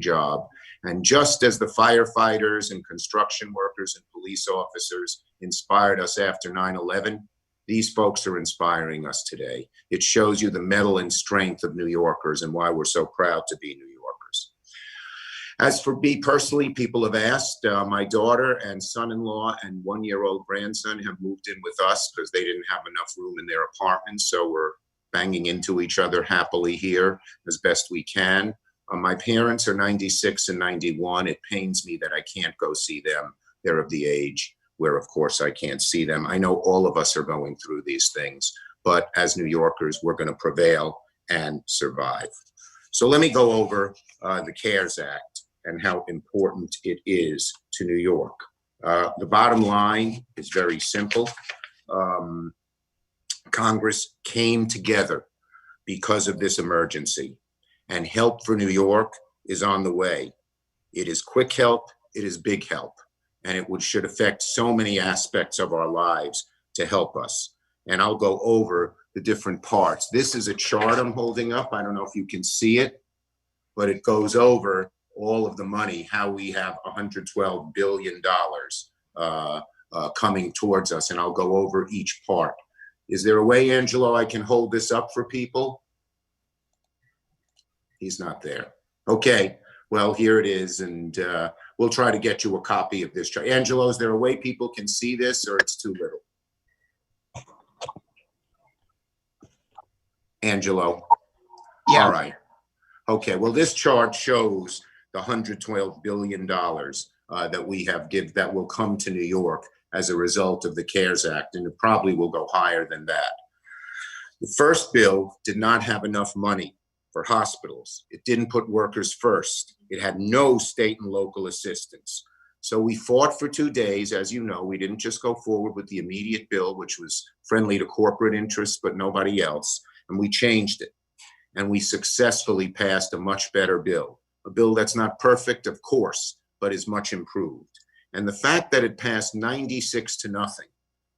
job. And just as the firefighters and construction workers and police officers inspired us after 9/11, these folks are inspiring us today. It shows you the mettle and strength of New Yorkers and why we're so proud to be New Yorkers. As for me personally, people have asked. My daughter and son-in-law and one-year-old grandson have moved in with us because they didn't have enough room in their apartment. So we're banging into each other happily here as best we can. My parents are 96 and 91. It pains me that I can't go see them. They're of the age where, of course, I can't see them. I know all of us are going through these things, but as New Yorkers, we're going to prevail and survive. So let me go over the CARES Act and how important it is to New York. The bottom line is very simple. Congress came together because of this emergency, and help for New York is on the way. It is quick help, it is big help, and it should affect so many aspects of our lives to help us. And I'll go over the different parts. This is a chart I'm holding up. I don't know if you can see it, but it goes over all of the money, how we have $112 billion coming towards us, and I'll go over each part. Is there a way, Angelo, I can hold this up for people? He's not there. Okay, well, here it is, and we'll try to get you a copy of this chart. Angelo, is there a way people can see this, or it's too little? Angelo? Yeah. All right. Okay, well, this chart shows the $112 billion that we have that will come to New York as a result of the CARES Act, and it probably will go higher than that. The first bill did not have enough money for hospitals. It didn't put workers first. It had no state and local assistance. So we fought for 2 days. As you know, we didn't just go forward with the immediate bill, which was friendly to corporate interests, but nobody else. And we changed it. And we successfully passed a much better bill. A bill that's not perfect, of course, but is much improved. And the fact that it passed 96-0,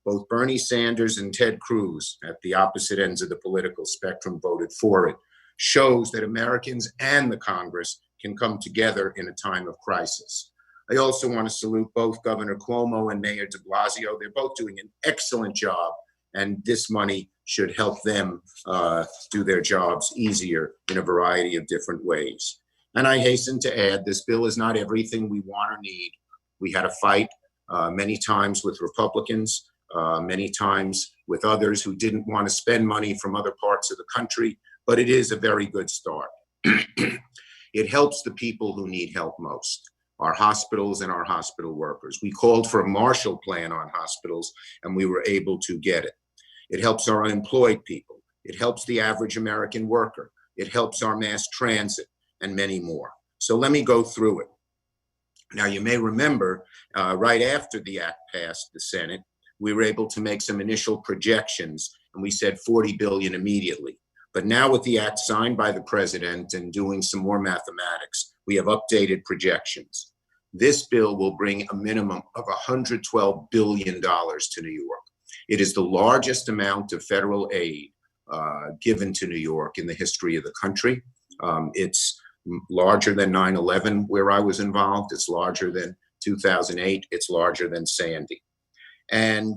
both Bernie Sanders and Ted Cruz at the opposite ends of the political spectrum voted for it, shows that Americans and the Congress can come together in a time of crisis. I also want to salute both Governor Cuomo and Mayor de Blasio. They're both doing an excellent job, and this money should help them do their jobs easier in a variety of different ways. And I hasten to add, this bill is not everything we want or need. We had a fight many times with Republicans, many times with others who didn't want to spend money from other parts of the country, but it is a very good start. It helps the people who need help most, our hospitals and our hospital workers. We called for a Marshall Plan on hospitals, and we were able to get it. It helps our unemployed people. It helps the average American worker. It helps our mass transit and many more. So let me go through it. Now, you may remember right after the act passed the Senate, we were able to make some initial projections, and we said 40 billion immediately. But now with the act signed by the president and doing some more mathematics, we have updated projections. This bill will bring a minimum of $112 billion to New York. It is the largest amount of federal aid given to New York in the history of the country. It's larger than 9/11, where I was involved. It's larger than 2008. It's larger than Sandy. And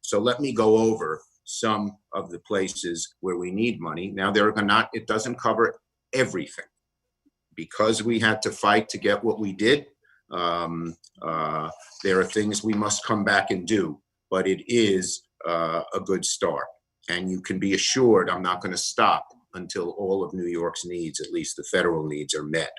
so let me go over some of the places where we need money. Now, it doesn't cover everything. Because we had to fight to get what we did, there are things we must come back and do, but it is a good start. And you can be assured I'm not going to stop until all of New York's needs, at least the federal needs, are met.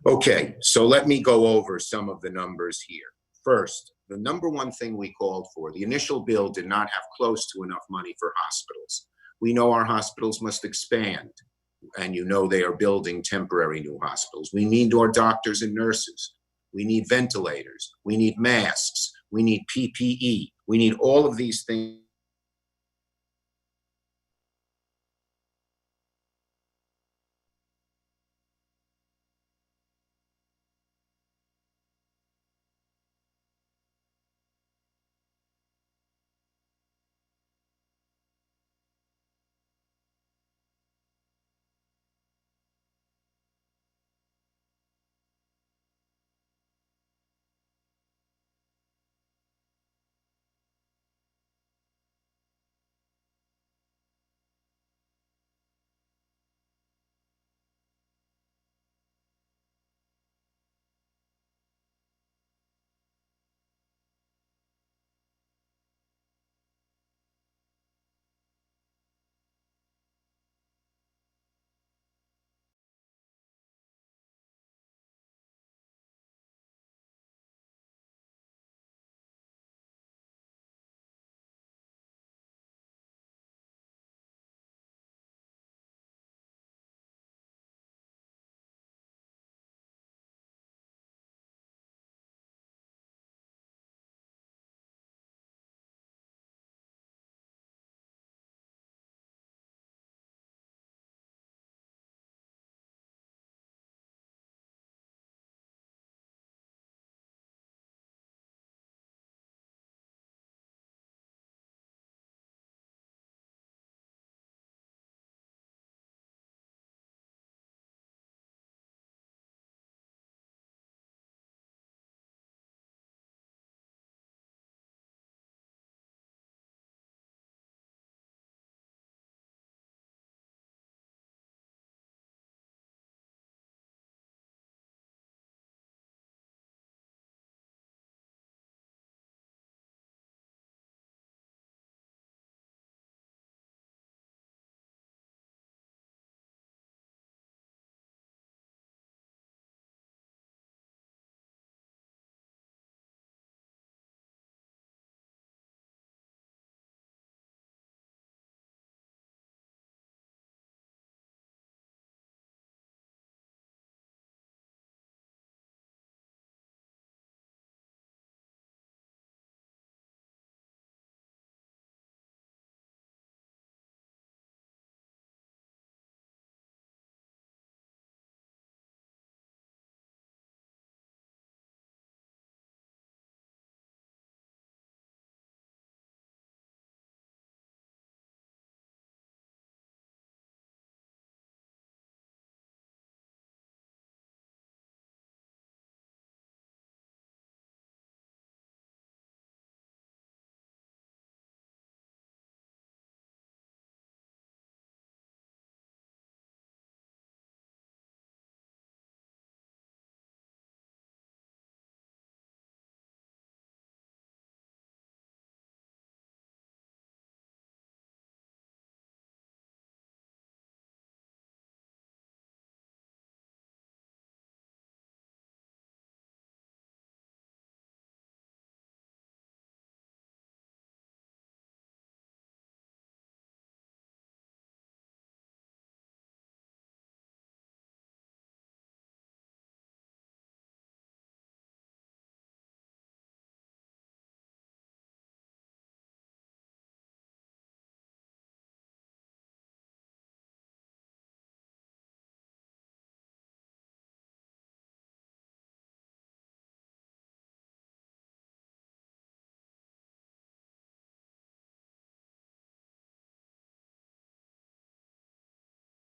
Okay, so let me go over some of the numbers here. First, the number one thing we called for, the initial bill did not have close to enough money for hospitals. We know our hospitals must expand, and you know they are building temporary new hospitals. We need more doctors and nurses. We need ventilators. We need masks. We need PPE. We need all of these things